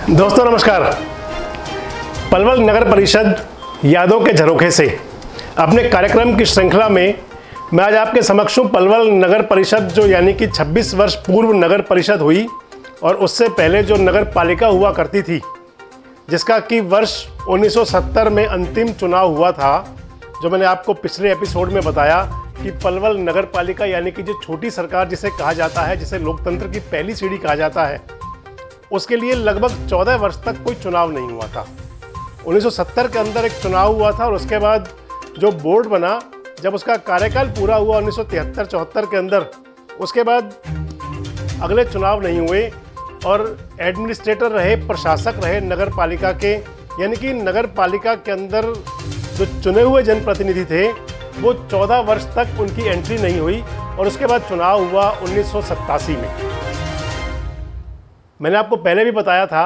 दोस्तों नमस्कार। पलवल नगर परिषद यादों के झरोखे से अपने कार्यक्रम की श्रृंखला में मैं आज आपके समक्ष हूँ। पलवल नगर परिषद जो यानी कि 26 वर्ष पूर्व नगर परिषद हुई और उससे पहले जो नगर पालिका हुआ करती थी, जिसका कि वर्ष 1970 में अंतिम चुनाव हुआ था, जो मैंने आपको पिछले एपिसोड में बताया कि पलवल नगर पालिका यानी कि जो छोटी सरकार जिसे कहा जाता है, जिसे लोकतंत्र की पहली सीढ़ी कहा जाता है, उसके लिए लगभग 14 वर्ष तक कोई चुनाव नहीं हुआ था। 1970 के अंदर एक चुनाव हुआ था और उसके बाद जो बोर्ड बना, जब उसका कार्यकाल पूरा हुआ 1973-74 के अंदर, उसके बाद अगले चुनाव नहीं हुए और एडमिनिस्ट्रेटर रहे, प्रशासक रहे नगर पालिका के, यानी कि नगर पालिका के अंदर जो चुने हुए जनप्रतिनिधि थे वो 14 वर्ष तक उनकी एंट्री नहीं हुई और उसके बाद चुनाव हुआ 1987 में। मैंने आपको पहले भी बताया था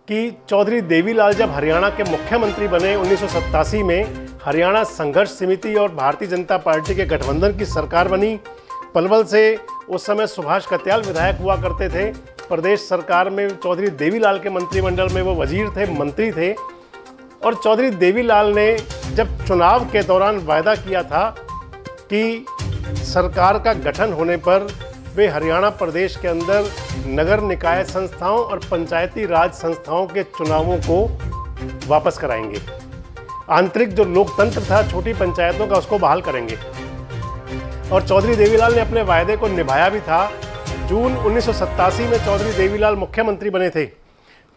कि चौधरी देवीलाल जब हरियाणा के मुख्यमंत्री बने 1987 में, हरियाणा संघर्ष समिति और भारतीय जनता पार्टी के गठबंधन की सरकार बनी। पलवल से उस समय सुभाष कत्याल विधायक हुआ करते थे। प्रदेश सरकार में चौधरी देवीलाल के मंत्रिमंडल में वो वजीर थे, मंत्री थे। और चौधरी देवीलाल ने जब चुनाव के दौरान वायदा किया था कि सरकार का गठन होने पर वे हरियाणा प्रदेश के अंदर नगर निकाय संस्थाओं और पंचायती राज संस्थाओं के चुनावों को वापस कराएंगे। आंतरिक जो लोकतंत्र था छोटी पंचायतों का, उसको बहाल करेंगे। और चौधरी देवीलाल ने अपने वायदे को निभाया भी था। जून 1987 में चौधरी देवीलाल मुख्यमंत्री बने थे।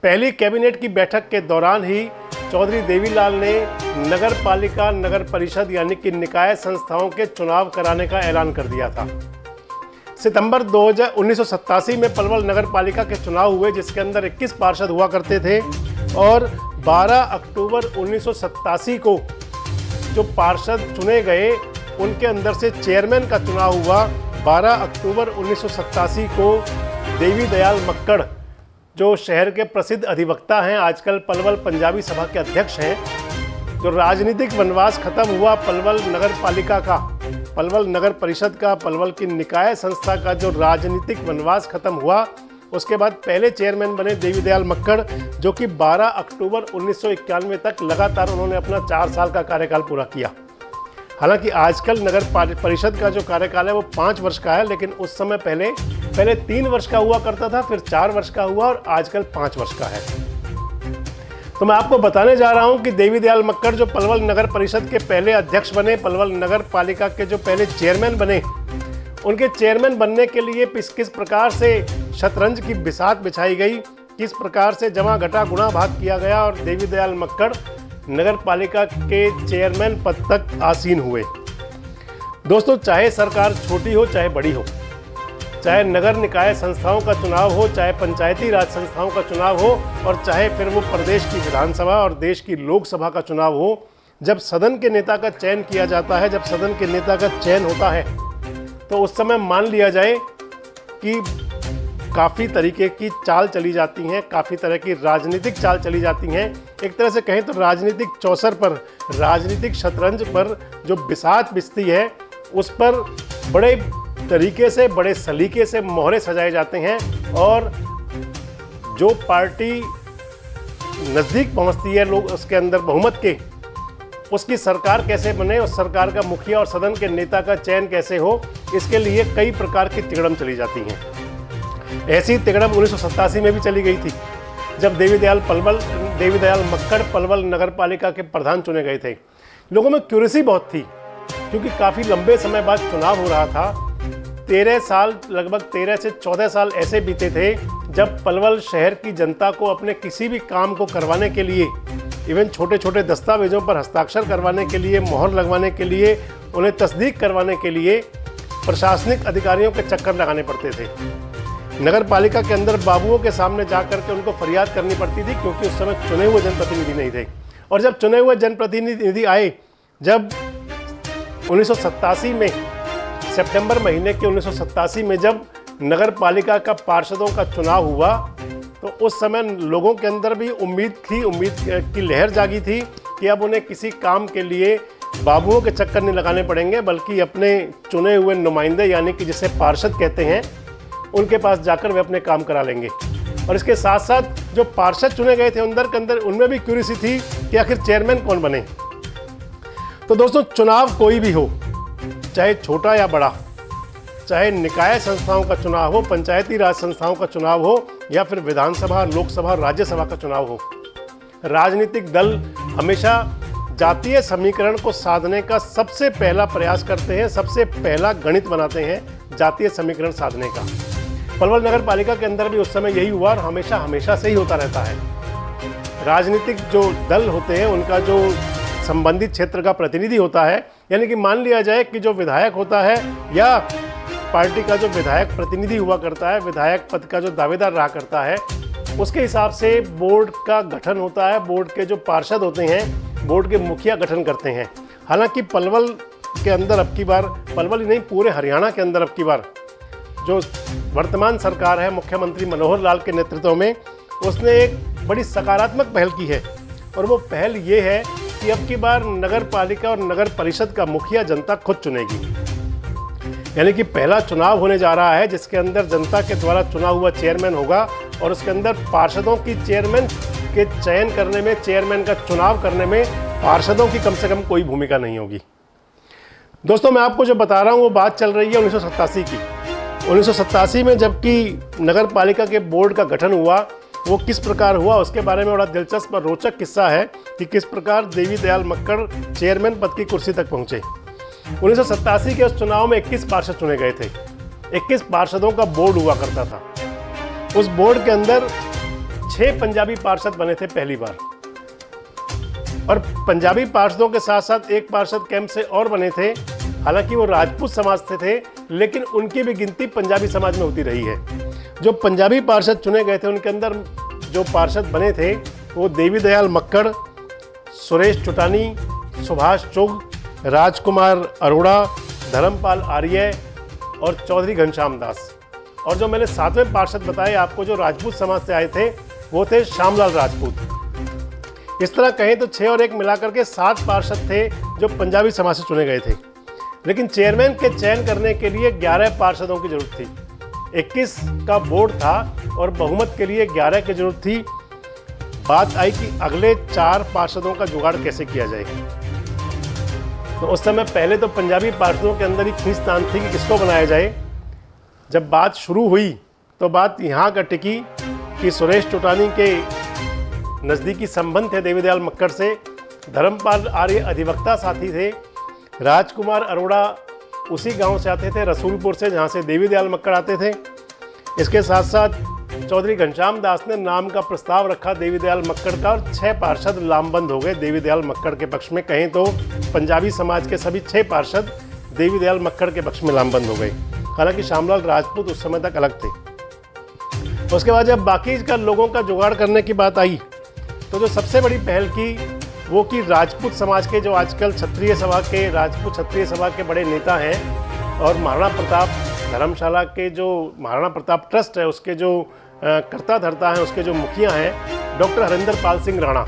पहली कैबिनेट की बैठक के दौरान ही चौधरी देवीलाल ने नगर पालिका नगर परिषद यानी कि निकाय संस्थाओं के चुनाव कराने का ऐलान कर दिया था। सितंबर 1987 में पलवल नगर पालिका के चुनाव हुए, जिसके अंदर 21 पार्षद हुआ करते थे। और 12 अक्टूबर 1987 को जो पार्षद चुने गए उनके अंदर से चेयरमैन का चुनाव हुआ। 12 अक्टूबर 1987 को देवी दयाल मक्कड़, जो शहर के प्रसिद्ध अधिवक्ता हैं, आजकल पलवल पंजाबी सभा के अध्यक्ष हैं, जो राजनीतिक वनवास खत्म हुआ पलवल नगर पालिका का, पलवल नगर परिषद का, पलवल की निकाय संस्था का जो राजनीतिक वनवास खत्म हुआ, उसके बाद पहले चेयरमैन बने देवी दयाल मक्कड़, जो कि 12 अक्टूबर 1991 तक लगातार उन्होंने अपना 4 साल का कार्यकाल पूरा किया। हालांकि आजकल नगर परिषद का जो कार्यकाल है वो 5 वर्ष का है, लेकिन उस समय पहले 3 वर्ष का हुआ करता था, फिर 4 वर्ष का हुआ और आजकल 5 वर्ष का है। तो मैं आपको बताने जा रहा हूं कि देवी दयाल मक्कड़ जो पलवल नगर परिषद के पहले अध्यक्ष बने, पलवल नगर पालिका के जो पहले चेयरमैन बने, उनके चेयरमैन बनने के लिए किस प्रकार से शतरंज की बिसात बिछाई गई, किस प्रकार से जमा घटा गुणा भाग किया गया और देवी दयाल मक्कड़ नगर पालिका के चेयरमैन पद तक आसीन हुए। दोस्तों, चाहे सरकार छोटी हो चाहे बड़ी हो, चाहे नगर निकाय संस्थाओं का चुनाव हो, चाहे पंचायती राज संस्थाओं का चुनाव हो, और चाहे फिर वो प्रदेश की विधानसभा और देश की लोकसभा का चुनाव हो, जब सदन के नेता का चयन किया जाता है, जब सदन के नेता का चयन होता है, तो उस समय मान लिया जाए कि काफ़ी तरीके की चाल चली जाती हैं, काफ़ी तरह की राजनीतिक चाल चली जाती हैं। एक तरह से कहें तो राजनीतिक चौसर पर, राजनीतिक शतरंज पर जो बिसात बिछती है, उस पर बड़े तरीके से, बड़े सलीके से मोहरे सजाए जाते हैं। और जो पार्टी नज़दीक पहुंचती है लोग उसके अंदर बहुमत के, उसकी सरकार कैसे बने, उस सरकार का मुखिया और सदन के नेता का चयन कैसे हो, इसके लिए कई प्रकार की तिगड़म चली जाती हैं। ऐसी तिगड़म 1987 में भी चली गई थी, जब देवी दयाल मक्कड़ पलवल नगर पालिका के प्रधान चुने गए थे। लोगों में क्यूरियसी बहुत थी, क्योंकि काफ़ी लंबे समय बाद चुनाव हो रहा था। 13 साल, लगभग 13 से 14 साल ऐसे बीते थे जब पलवल शहर की जनता को अपने किसी भी काम को करवाने के लिए, इवन छोटे छोटे दस्तावेजों पर हस्ताक्षर करवाने के लिए, मोहर लगवाने के लिए, उन्हें तस्दीक करवाने के लिए प्रशासनिक अधिकारियों के चक्कर लगाने पड़ते थे। नगर पालिका के अंदर बाबुओं के सामने जा कर के उनको फरियाद करनी पड़ती थी, क्योंकि उस समय चुने हुए जनप्रतिनिधि नहीं थे। और जब चुने हुए जनप्रतिनिधि आए, जब 1987 में, सितंबर महीने के 1987 में जब नगर पालिका का पार्षदों का चुनाव हुआ, तो उस समय लोगों के अंदर भी उम्मीद की लहर जागी थी कि अब उन्हें किसी काम के लिए बाबुओं के चक्कर नहीं लगाने पड़ेंगे, बल्कि अपने चुने हुए नुमाइंदे यानी कि जिसे पार्षद कहते हैं, उनके पास जाकर वे अपने काम करा लेंगे। और इसके साथ साथ जो पार्षद चुने गए थे अंदर के अंदर, उनमें भी क्यूरियसी थी कि आखिर चेयरमैन कौन बने। तो दोस्तों, चुनाव कोई भी हो, चाहे छोटा या बड़ा, चाहे निकाय संस्थाओं का चुनाव हो, पंचायती राज संस्थाओं का चुनाव हो, या फिर विधानसभा, लोकसभा, राज्यसभा का चुनाव हो, राजनीतिक दल हमेशा जातीय समीकरण को साधने का सबसे पहला प्रयास करते हैं, सबसे पहला गणित बनाते हैं जातीय समीकरण साधने का। पलवल नगर पालिका के अंदर भी उस समय यही हुआ और हमेशा से ही होता रहता है। राजनीतिक जो दल होते हैं उनका जो संबंधित क्षेत्र का प्रतिनिधि होता है, यानी कि मान लिया जाए कि जो विधायक होता है या पार्टी का जो विधायक प्रतिनिधि हुआ करता है, विधायक पद का जो दावेदार रहा करता है, उसके हिसाब से बोर्ड का गठन होता है। बोर्ड के जो पार्षद होते हैं, बोर्ड के मुखिया गठन करते हैं। हालांकि पलवल के अंदर अब की बार, पलवल ही नहीं पूरे हरियाणा के अंदर अब की बार जो वर्तमान सरकार है मुख्यमंत्री मनोहर लाल के नेतृत्व में, उसने एक बड़ी सकारात्मक पहल की है। और वो पहल ये है कि अब की बार नगर पालिका और नगर परिषद का मुखिया जनता खुद चुनेगी। यानी कि पहला चुनाव होने जा रहा है जिसके अंदर जनता के द्वारा चुना हुआ चेयरमैन होगा और उसके अंदर पार्षदों की चेयरमैन के चयन करने में, चेयरमैन का चुनाव करने में पार्षदों की कम से कम कोई भूमिका नहीं होगी। दोस्तों, मैं आपको जो बता रहा हूँ वो बात चल रही है 1987 की। 1987 में जबकि नगर पालिका के बोर्ड का गठन हुआ, वो किस प्रकार हुआ उसके बारे में बड़ा दिलचस्प और रोचक किस्सा है कि किस प्रकार देवी दयाल मक्कड़ चेयरमैन पद की कुर्सी तक पहुँचे। 1987 के उस चुनाव में 21 पार्षद चुने गए थे। 21 पार्षदों का बोर्ड हुआ करता था। उस बोर्ड के अंदर 6 पंजाबी पार्षद बने थे पहली बार, और पंजाबी पार्षदों के साथ साथ एक पार्षद कैंप से और बने थे। हालांकि वो राजपूत समाज से थे, लेकिन उनकी भी गिनती पंजाबी समाज में होती रही है। जो पंजाबी पार्षद चुने गए थे उनके अंदर जो पार्षद बने थे वो देवी दयाल मक्कड़, सुरेश चुटानी, सुभाष चुग, राजकुमार अरोड़ा, धर्मपाल आर्य और चौधरी घनश्याम दास। और जो मैंने 7वें पार्षद बताए आपको जो राजपूत समाज से आए थे वो थे श्यामलाल राजपूत। इस तरह कहें तो 6 और 1 मिलाकर के 7 पार्षद थे जो पंजाबी समाज से चुने गए थे। लेकिन चेयरमैन के चयन करने के लिए 11 पार्षदों की जरूरत थी। 21 का बोर्ड था और बहुमत के लिए 11 की जरूरत थी। बात आई कि अगले 4 पार्षदों का जुगाड़ कैसे किया जाए। तो उस समय पहले तो पंजाबी पार्षदों के अंदर ही खींचतान थी कि किसको बनाया जाए। जब बात शुरू हुई तो बात यहाँ का टिकी कि सुरेश चुटानी के नज़दीकी संबंध थे देवी दयाल मक्कड़ से, धर्मपाल आर्य अधिवक्ता साथी थे, राजकुमार अरोड़ा उसी गांव से आते थे रसूलपुर से जहां से देवी दयाल मक्कड़ आते थे। इसके साथ साथ चौधरी घनश्याम दास ने नाम का प्रस्ताव रखा देवी दयाल मक्कड़ का और 6 पार्षद लामबंद हो गए देवी दयाल मक्कड़ के पक्ष में। कहें तो पंजाबी समाज के सभी 6 पार्षद देवी दयाल मक्कड़ के पक्ष में लामबंद हो गए। हालांकि श्यामलाल राजपूत उस समय तक अलग थे। उसके बाद जब बाकी का लोगों का जुगाड़ करने की बात आई तो जो सबसे बड़ी पहल की वो कि राजपूत समाज के जो आजकल क्षत्रिय सभा के, राजपूत क्षत्रिय सभा के बड़े नेता हैं और महाराणा प्रताप धर्मशाला के जो महाराणा प्रताप ट्रस्ट है उसके जो कर्ता धर्ता हैं, उसके जो मुखिया हैं, डॉक्टर हरिंदर पाल सिंह राणा।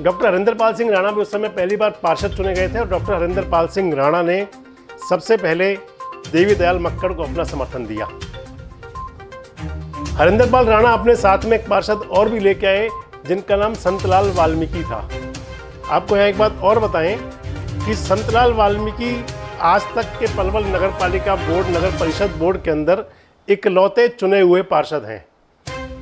डॉक्टर हरिंदर पाल सिंह राणा भी उस समय पहली बार पार्षद चुने गए थे और डॉक्टर हरिंदर पाल सिंह राणा ने सबसे पहले देवी दयाल मक्कड़ को अपना समर्थन दिया। हरिंदर पाल राणा अपने साथ में एक पार्षद और भी लेके आए जिनका नाम संतलाल वाल्मीकि था। आपको यहाँ एक बात और बताएं कि संतलाल वाल्मीकि आज तक के पलवल नगर पालिका बोर्ड, नगर परिषद बोर्ड के अंदर इकलौते चुने हुए पार्षद हैं।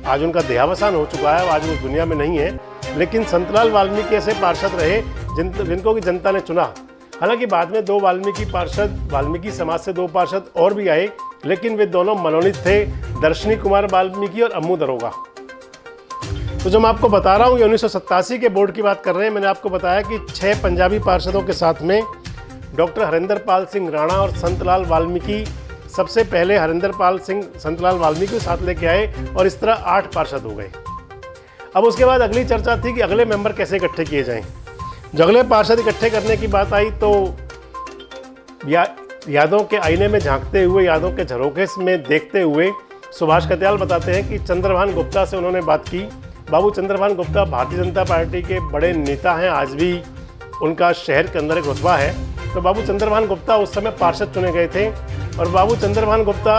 आज उनका देहावसान हो चुका है, आज वो दुनिया में नहीं है, लेकिन संतलाल वाल्मीकि ऐसे पार्षद रहे जिनको की जनता ने चुना। हालांकि बाद में 2 वाल्मीकि समाज से 2 पार्षद और भी आए, लेकिन वे दोनों मनोनीत थे, दर्शनी कुमार वाल्मीकि और अम्मू दरोगा। तो जो मैं आपको बता रहा हूँ ये 1987 के बोर्ड की बात कर रहे हैं। मैंने आपको बताया कि 6 पंजाबी पार्षदों के साथ में डॉक्टर हरिंदर पाल सिंह राणा और संतलाल वाल्मीकि, सबसे पहले हरिंदर पाल सिंह संतलाल वाल्मीकि को साथ लेके आए और इस तरह 8 पार्षद हो गए। अब उसके बाद अगली चर्चा थी कि अगले मेंबर कैसे इकट्ठे किए जाएं। जो अगले पार्षद इकट्ठे करने की बात आई तो यादों के आईने में झांकते हुए, यादों के झरोखे में देखते हुए सुभाष कत्याल बताते हैं कि चंद्रभान गुप्ता से उन्होंने बात की। बाबू चंद्रभान गुप्ता भारतीय जनता पार्टी के बड़े नेता हैं, आज भी उनका शहर के अंदर एक रुतबा है। तो बाबू चंद्रभान गुप्ता उस समय पार्षद चुने गए थे और बाबू चंद्रभान गुप्ता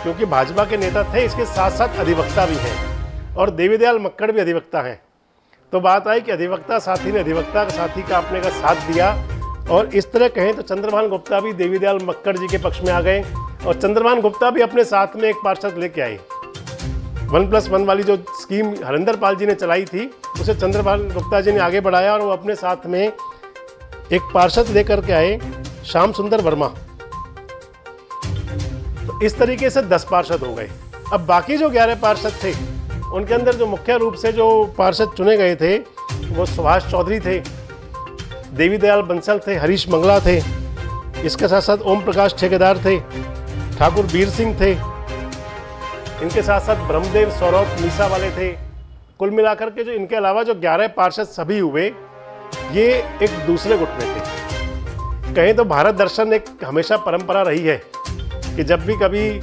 क्योंकि भाजपा के नेता थे, इसके साथ साथ अधिवक्ता भी हैं। और देवीदयाल मक्कड़ भी अधिवक्ता हैं। तो बात आई कि अधिवक्ता साथी ने अधिवक्ता साथी का अपने का साथ दिया, और इस तरह कहें तो चंद्रभान गुप्ता भी देवीदयाल मक्कड़ जी के पक्ष में आ गए, और चंद्रभान गुप्ता भी अपने साथ में एक पार्षद लेके आए। 1+1 वाली जो स्कीम हरिंदर पाल जी ने चलाई थी, उसे चंद्रभान गुप्ता जी ने आगे बढ़ाया, और वो अपने साथ में एक पार्षद लेकर के आए, श्याम सुंदर वर्मा। तो इस तरीके से 10 पार्षद हो गए। अब बाकी जो 11 पार्षद थे, उनके अंदर जो मुख्य रूप से जो पार्षद चुने गए थे वो सुभाष चौधरी थे, देवीदयाल बंसल थे, हरीश मंगला थे, इसके साथ साथ ओम प्रकाश ठेकेदार थे, ठाकुर बीर सिंह थे, इनके साथ साथ ब्रह्मदेव सौरभ मीसा वाले थे। कुल मिलाकर के जो इनके अलावा जो 11 पार्षद सभी हुए, ये एक दूसरे गुट में थे। कहें तो भारत दर्शन एक हमेशा परंपरा रही है कि जब भी कभी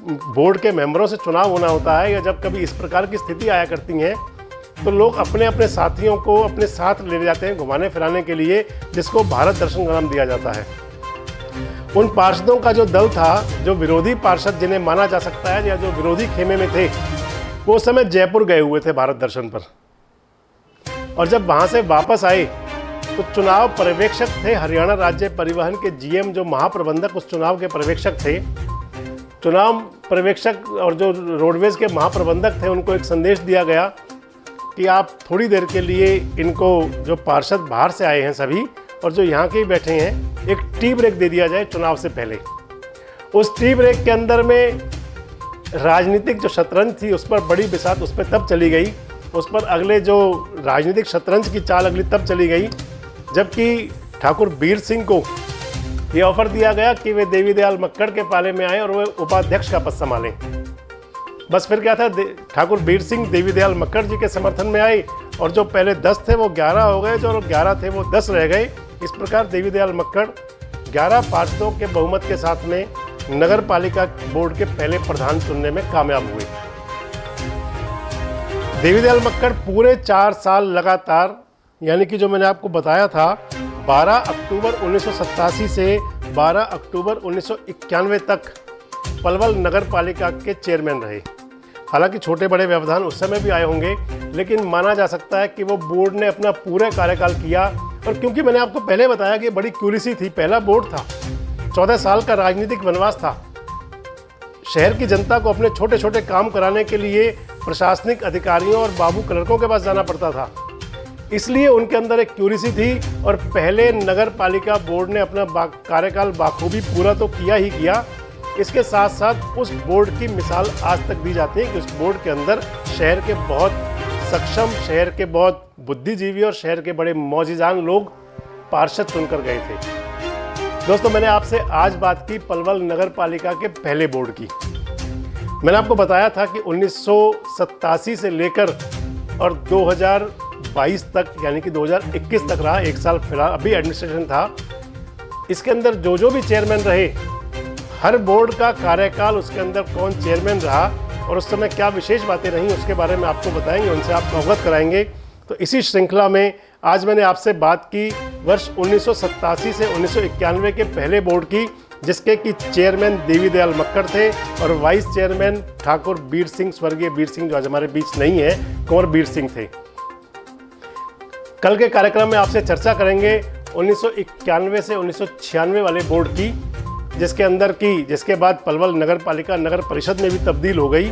बोर्ड के मेंबरों से चुनाव होना होता है, या जब कभी इस प्रकार की स्थिति आया करती है, तो लोग अपने अपने साथियों को अपने साथ ले जाते हैं घुमाने फिराने के लिए, जिसको भारत दर्शन का नाम दिया जाता है। उन पार्षदों का जो दल था, जो विरोधी पार्षद जिन्हें माना जा सकता है या जो विरोधी खेमे में थे, वो उस समय जयपुर गए हुए थे भारत दर्शन पर, और जब वहाँ से वापस आए तो चुनाव पर्यवेक्षक थे हरियाणा राज्य परिवहन के जीएम, जो महाप्रबंधक उस चुनाव के पर्यवेक्षक थे। चुनाव पर्यवेक्षक और जो रोडवेज के महाप्रबंधक थे, उनको एक संदेश दिया गया कि आप थोड़ी देर के लिए इनको, जो पार्षद बाहर से आए हैं सभी और जो यहाँ के ही बैठे हैं, एक टी ब्रेक दे दिया जाए चुनाव से पहले। उस टी ब्रेक के अंदर में राजनीतिक जो शतरंज थी, उस पर बड़ी बिसात उस पर तब चली गई, उस पर अगले जो राजनीतिक शतरंज की चाल अगली तब चली गई, जबकि ठाकुर बीर सिंह को ये ऑफर दिया गया कि वे देवीदयाल मक्कड़ के पाले में आए और वे उपाध्यक्ष का पद संभालें। बस फिर क्या था, ठाकुर बीर सिंह देवीदयाल मक्कड़ जी के समर्थन में आए, और जो पहले 10 थे वो 11 हो गए, जो 11 थे वो 10 रह गए। इस प्रकार देवीदयाल मक्कड़ 11 पार्षदों के बहुमत के साथ में नगर पालिका बोर्ड के पहले प्रधान चुनने में कामयाब हुए। देवीदयाल मक्कड़ पूरे 4 साल लगातार, यानी कि जो मैंने आपको बताया था 12 अक्टूबर 1987 से 12 अक्टूबर 1991 तक पलवल नगर पालिका के चेयरमैन रहे। हालांकि छोटे बड़े व्यवधान उस समय भी आए होंगे, लेकिन माना जा सकता है कि वो बोर्ड ने अपना पूरा कार्यकाल किया। और क्योंकि मैंने आपको पहले बताया कि बड़ी क्यूरिसी थी, पहला बोर्ड था, 14 साल का राजनीतिक वनवास था, शहर की जनता को अपने छोटे छोटे काम कराने के लिए प्रशासनिक अधिकारियों और बाबू क्लर्कों के पास जाना पड़ता था, इसलिए उनके अंदर एक क्यूरिसी थी। और पहले नगर पालिका बोर्ड ने अपना कार्यकाल बाखूबी पूरा तो किया ही किया, इसके साथ साथ उस बोर्ड की मिसाल आज तक दी जाती है कि उस बोर्ड के अंदर शहर के बहुत सक्षम, शहर के बहुत बुद्धिजीवी और शहर के बड़े मौजीजान लोग पार्षद चुनकर गए थे। दोस्तों, मैंने आपसे आज बात की पलवल नगर पालिका के पहले बोर्ड की। मैंने आपको बताया था कि 1987 से लेकर और 2022 तक, यानी कि 2021 तक रहा, 1 साल फिलहाल अभी एडमिनिस्ट्रेशन था। इसके अंदर जो भी चेयरमैन रहे, हर बोर्ड का कार्यकाल, उसके अंदर कौन चेयरमैन रहा और उस समय क्या विशेष बातें रहीं, उसके बारे में आपको बताएंगे, उनसे आपको अवगत कराएंगे। तो इसी श्रृंखला में आज मैंने आपसे बात की वर्ष 1987 से 1991 के पहले बोर्ड की, जिसके कि चेयरमैन देवीदयाल मक्कड़ थे और वाइस चेयरमैन ठाकुर बीर सिंह, स्वर्गीय बीर सिंह जो आज हमारे बीच नहीं है, कुंवर बीर सिंह थे। कल के कार्यक्रम में आपसे चर्चा करेंगे 1991 से 1996 वाले बोर्ड की, जिसके बाद पलवल नगर पालिका नगर परिषद में भी तब्दील हो गई,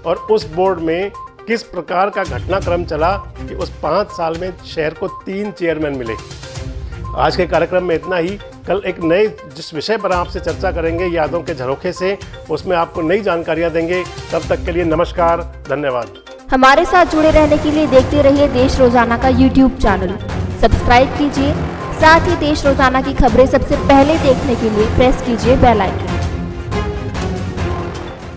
और उस बोर्ड में किस प्रकार का घटनाक्रम चला कि उस 5 साल में शहर को 3 चेयरमैन मिले। आज के कार्यक्रम में इतना ही। कल एक नए जिस विषय पर आपसे चर्चा करेंगे यादों के झरोखे से, उसमें आपको नई जानकारियां देंगे। तब तक के लिए नमस्कार, धन्यवाद। हमारे साथ जुड़े रहने के लिए देखते रहिए देश रोजाना का YouTube चैनल, सब्सक्राइब कीजिए। साथ ही देश रोजाना की खबरें सबसे पहले देखने के लिए प्रेस कीजिए बेल आइकन।